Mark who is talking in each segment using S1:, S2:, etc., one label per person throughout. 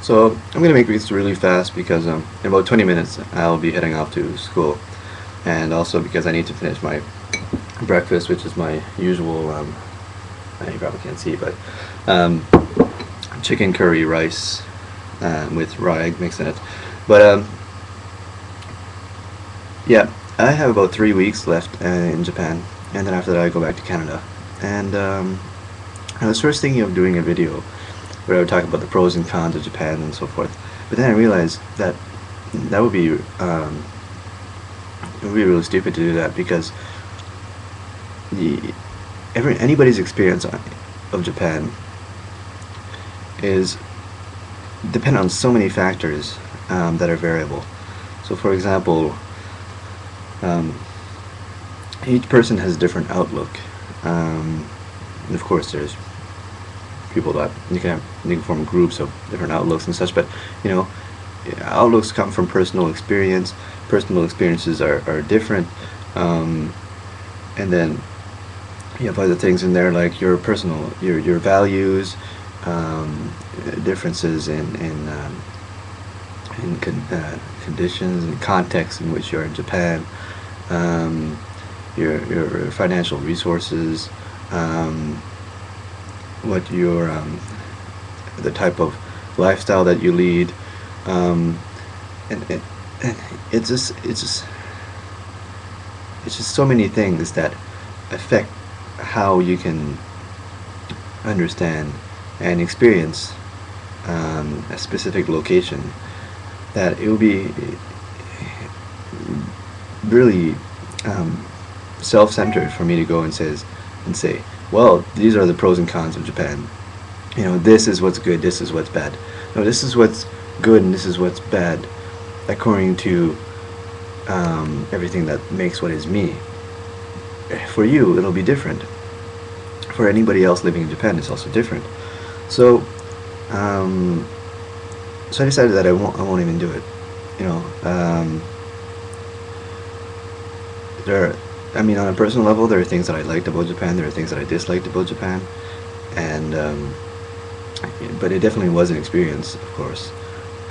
S1: So I'm going to make this really fast because in about 20 minutes I'll be heading off to school, and also because I need to finish my breakfast, which is my usual, you probably can't see, but chicken curry rice with raw egg mix in it. But yeah, I have about 3 weeks left in Japan, and then after that I go back to Canada. And I was first thinking of doing a video where I would talk about the pros and cons of Japan and so forth. But then I realized that that would be really stupid to do that, because anybody's experience of Japan is dependent on so many factors that are variable. So, for example, each person has a different outlook, and of course, there's people that you can form groups of different outlooks and such. But outlooks come from personal experience. Personal experiences are different, and then you have other things in there like your personal your values, differences in conditions and contexts in which you're in Japan, your financial resources, what your the type of lifestyle that you lead, and it's just so many things that affect how you can understand and experience a specific location, that it will be really self-centered for me to go and say, well, these are the pros and cons of Japan. This is what's good, this is what's bad. No, this is what's good and this is what's bad according to everything that makes what is me. For you, it'll be different. For anybody else living in Japan, it's also different. So, so I decided that I won't even do it. On a personal level, there are things that I liked about Japan. There are things that I disliked about Japan, and but it definitely was an experience, of course.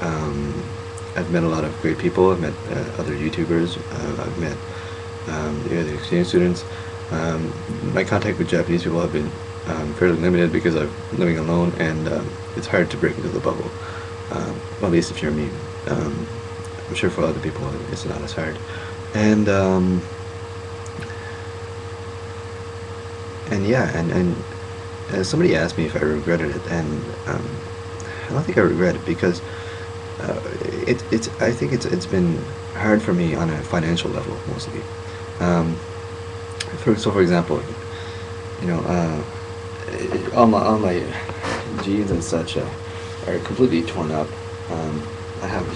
S1: I've met a lot of great people. I've met other YouTubers. I've met the other exchange students. My contact with Japanese people have been fairly limited because I'm living alone, and it's hard to break into the bubble. Well, at least if you're me. I'm sure for other people it's not as hard. And yeah, and somebody asked me if I regretted it, and I don't think I regret it, because I think it's been hard for me on a financial level mostly. For example, all my jeans and such are completely torn up. I have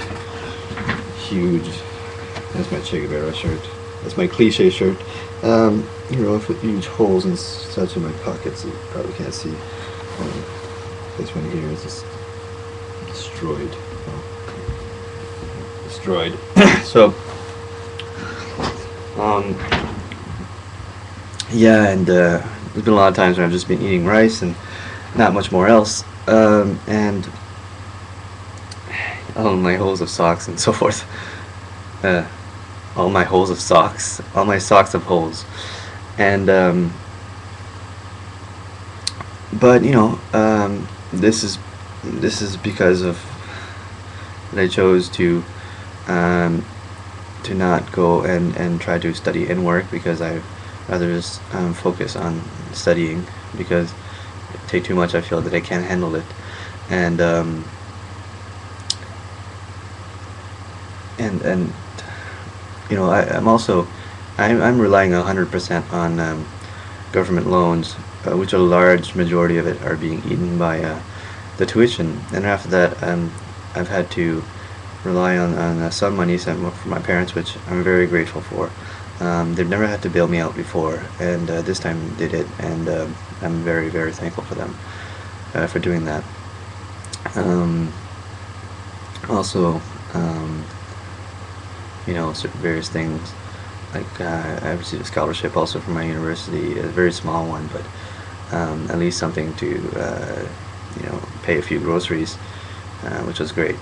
S1: huge. That's my Che Guevara shirt. That's my cliche shirt. With huge holes and such in my pockets. You probably can't see. This one here is just destroyed. Destroyed. So, yeah, and there's been a lot of times when I've just been eating rice and not much more else, and all my holes of socks and so forth. All my holes of socks. All my socks have holes. And, but, this is because of that I chose to not go and try to study and work, because I rather just focus on studying, because it take too much, I feel that I can't handle it. And I'm relying 100% on government loans, which a large majority of it are being eaten by the tuition. And after that, I've had to rely on some money sent from my parents, which I'm very grateful for. They've never had to bail me out before, and this time they did, and I'm very, very thankful for them for doing that. Also, certain various things, like I received a scholarship also from my university, a very small one, but at least something to pay a few groceries, which was great.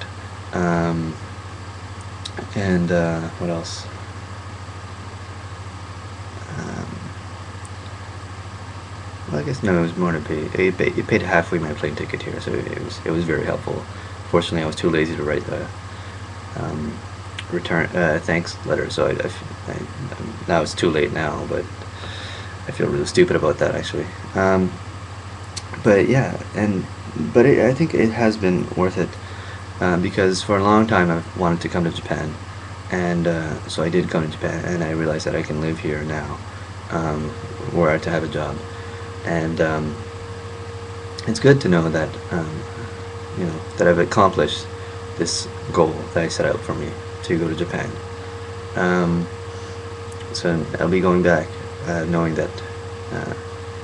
S1: And what else? Well, I guess no, it was more to pay. It paid halfway my plane ticket here, so it was very helpful. Fortunately, I was too lazy to write the return thanks letter, so now it's too late now, but I feel really stupid about that actually. But yeah, I think it has been worth it, because for a long time I've wanted to come to Japan, and so I did come to Japan, and I realized that I can live here now, were I to have a job, and it's good to know that that I've accomplished this goal that I set out for me to go to Japan. So I'll be going back, knowing that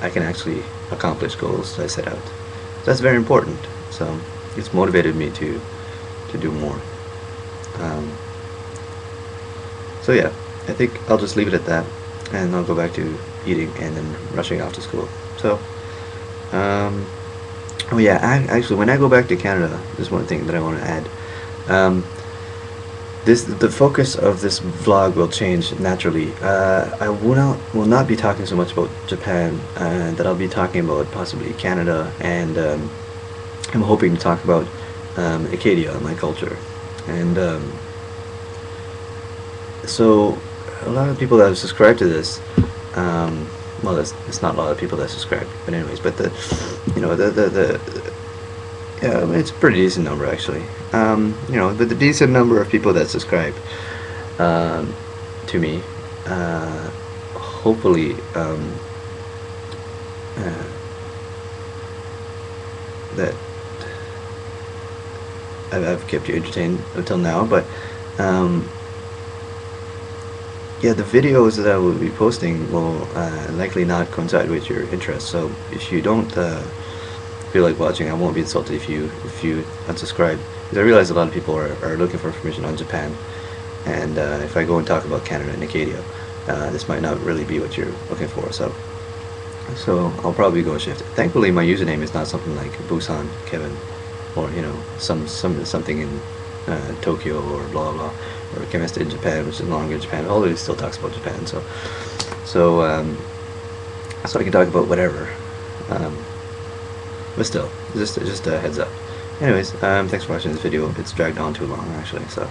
S1: I can actually accomplish goals that I set out. So that's very important. So it's motivated me to do more. So yeah, I think I'll just leave it at that, and I'll go back to eating and then rushing off to school. So, oh yeah, actually, when I go back to Canada, there's one thing that I want to add. The focus of this vlog will change naturally. I will not be talking so much about Japan, that I'll be talking about possibly Canada, and I'm hoping to talk about Acadia, my culture. And so a lot of people that have subscribed to this, well, it's not a lot of people that subscribe, but anyways, but yeah, I mean, it's a pretty decent number actually. But the decent number of people that subscribe to me, hopefully, that I've kept you entertained until now. But yeah, the videos that I will be posting will likely not coincide with your interests. So if you don't feel like watching, I won't be insulted if you unsubscribe, because I realize a lot of people are looking for information on Japan, and if I go and talk about Canada and Acadia, this might not really be what you're looking for. So I'll probably go shift it. Thankfully, my username is not something like Busan Kevin, or something in Tokyo, or blah blah, or chemist in Japan, which is no longer Japan, although it still talks about Japan. So I can talk about whatever. But still, just a heads up. Anyways, thanks for watching this video. It's dragged on too long actually, so